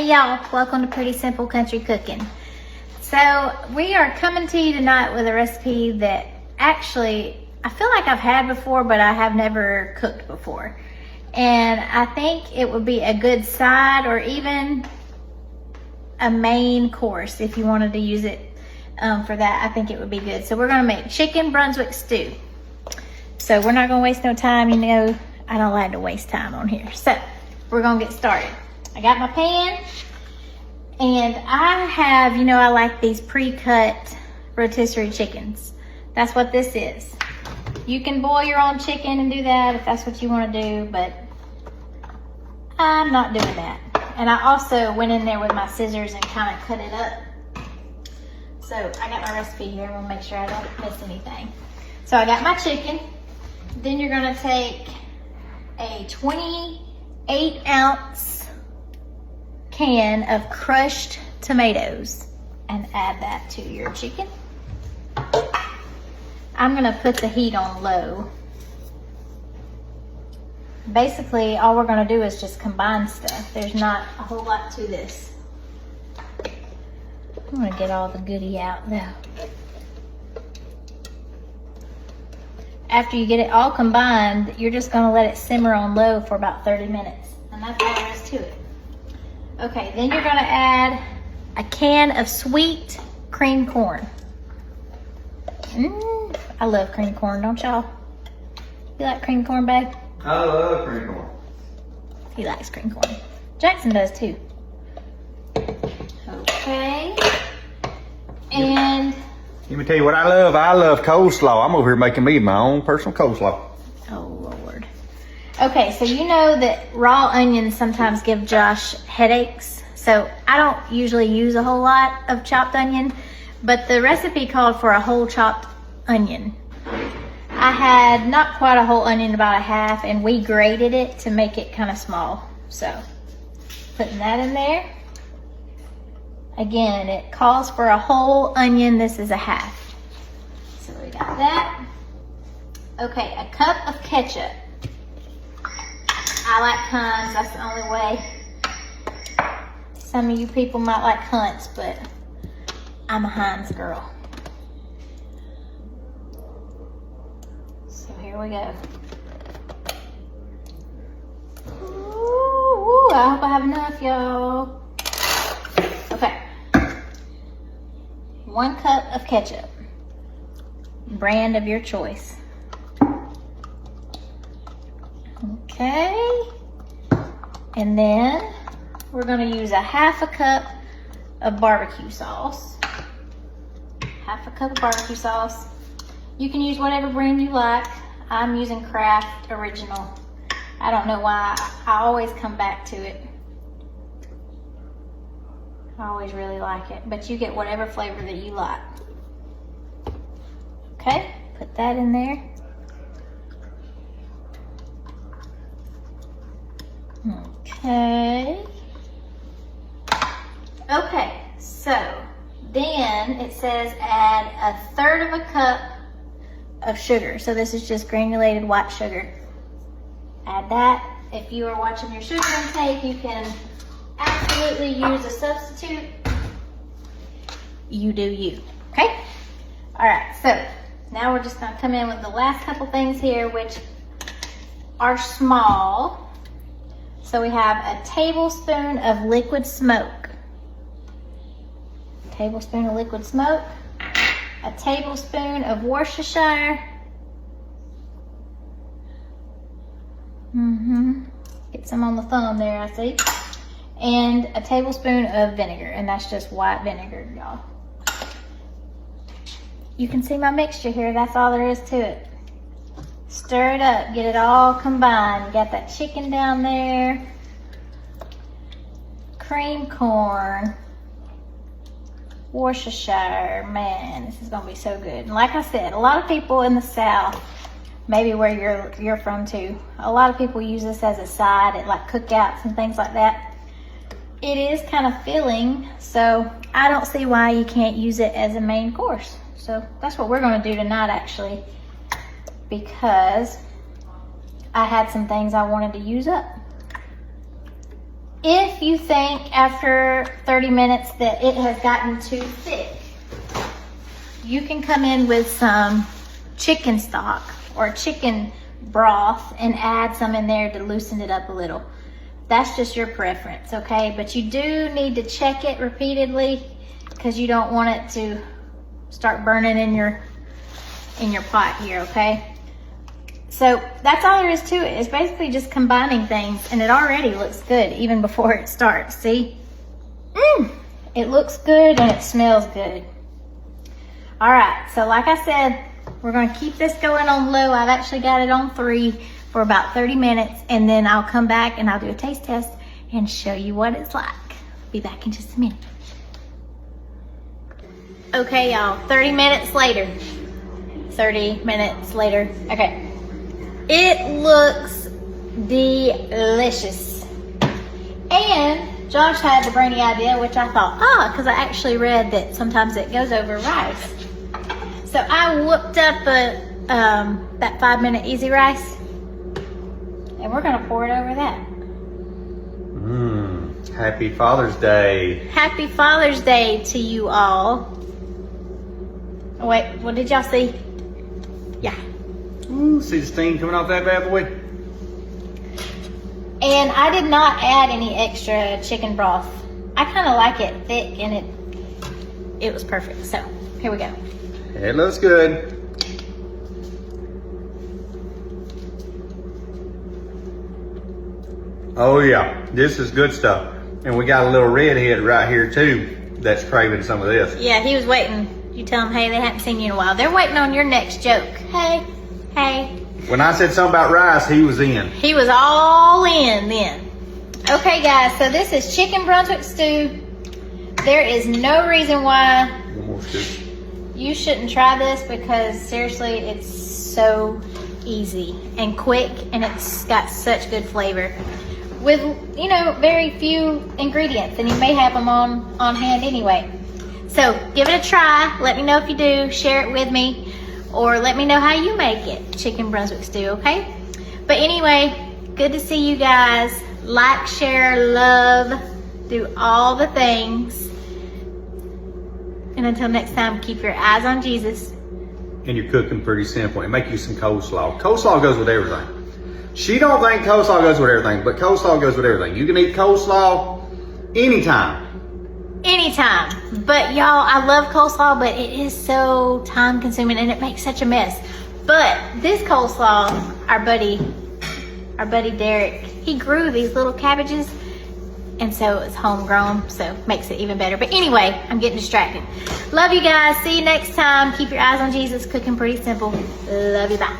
Hey y'all, welcome to Pretty Simple Country Cooking. So we are coming to you tonight with a recipe that actually I feel like I've had before, but I have never cooked before. And I think it would be a good side or even a main course if you wanted to use it for that. I think it would be good. So we're gonna make chicken Brunswick stew. So we're not gonna waste no time. You know, I don't like to waste time on here. So we're gonna get started. I got my pan and I have, you know, I like these pre-cut rotisserie chickens. That's what this is. You can boil your own chicken and do that if that's what you want to do, but I'm not doing that. And I also went in there with my scissors and kind of cut it up. So I got my recipe here. I'm gonna make sure I don't miss anything. So I got my chicken. Then you're gonna take a 28-ounce can of crushed tomatoes and add that to your chicken. I'm gonna put the heat on low. Basically, all we're gonna do is just combine stuff. There's not a whole lot to this. I'm gonna get all the goodie out though. After you get it all combined, you're just gonna let it simmer on low for about 30 minutes. And that's all there is to it. Okay, then you're gonna add a can of sweet cream corn. I love cream corn, don't y'all? You like cream corn, babe? I love cream corn. He likes cream corn. Jackson does too. Okay. And Let me tell you what I love. I love coleslaw. I'm over here making me my own personal coleslaw. oh Lord. Okay, so you know that raw onions sometimes give Josh headaches. So I don't usually use a whole lot of chopped onion, but the recipe called for a whole chopped onion. I had not quite a whole onion, about a half, and we grated it to make it kind of small. So putting that in there. Again, it calls for a whole onion. This is a half. So we got that. Okay, a cup of ketchup. I like Heinz, that's the only way. Some of you people might like Hunt's, but I'm a Heinz girl. So here we go. Ooh, I hope I have enough, y'all. Okay. 1 cup of ketchup. Brand of your choice. Okay. And then we're gonna use a half a cup of barbecue sauce. Half a cup of barbecue sauce. You can use whatever brand you like. I'm using Kraft Original. I don't know why. I always come back to it. I always really like it, but you get whatever flavor that you like. Okay, put that in there. Okay. Okay, so then it says add 1/3 of a cup of sugar. So this is just granulated white sugar. Add that. If you are watching your sugar intake, you can absolutely use a substitute. You do you, okay? All right, so now we're just gonna come in with the last couple things here, which are small. So we have a tablespoon of liquid smoke. A tablespoon of liquid smoke. A tablespoon of Worcestershire. Get some on the thumb there, I see. And a tablespoon of vinegar, and that's just white vinegar, y'all. You can see my mixture here. That's all there is to it. Stir it up, get it all combined. You got that chicken down there, cream corn, Worcestershire. Man, this is gonna be so good. And like I said, a lot of people in the South, maybe where you're from too, a lot of people use this as a side at like cookouts and things like that. It is kind of filling, so I don't see why you can't use it as a main course. So that's what we're gonna do tonight actually, because I had some things I wanted to use up. If you think after 30 minutes that it has gotten too thick, you can come in with some chicken stock or chicken broth and add some in there to loosen it up a little. That's just your preference, okay? But you do need to check it repeatedly because you don't want it to start burning in your pot here, okay? So that's all there is to it. It's basically just combining things, and it already looks good even before it starts. See? It looks good and it smells good. All right, so like I said, we're gonna keep this going on low. I've actually got it on 3 for about 30 minutes, and then I'll come back and I'll do a taste test and show you what it's like. Be back in just a minute. Okay, y'all, 30 minutes later. 30 minutes later, okay. It looks delicious. And Josh had the brainy idea, which I thought, because I actually read that sometimes it goes over rice. So I whooped up that 5-minute easy rice, and we're gonna pour it over that. Happy Father's Day. Happy Father's Day to you all. Oh, wait, what did y'all see? Yeah. Ooh, see the steam coming off that bad boy? And I did not add any extra chicken broth. I kind of like it thick, and it was perfect. So here we go. It looks good. Oh yeah, this is good stuff. And we got a little redhead right here too that's craving some of this. Yeah, he was waiting. You tell him, hey, they haven't seen you in a while. They're waiting on your next joke. Hey. When I said something about rice, he was in. He was all in then. Okay, guys, so this is chicken Brunswick stew. There is no reason why One more scoop. you shouldn't try this, because seriously, it's so easy and quick, and it's got such good flavor with, you know, very few ingredients, and you may have them on hand anyway. So give it a try. Let me know if you do. Share it with me, or let me know how you make it. Chicken Brunswick stew, okay? But anyway, good to see you guys. Like, share, love, do all the things. And until next time, keep your eyes on Jesus. And you're cooking pretty simple. And make you some coleslaw. Coleslaw goes with everything. She don't think coleslaw goes with everything, but coleslaw goes with everything. You can eat coleslaw anytime. Anytime. But y'all, I love coleslaw, but it is so time consuming and it makes such a mess. But this coleslaw, our buddy Derek, he grew these little cabbages, and so it's homegrown, so makes it even better. But anyway, I'm getting distracted. Love you guys. See you next time. Keep your eyes on Jesus. Cooking pretty simple. Love you. Bye.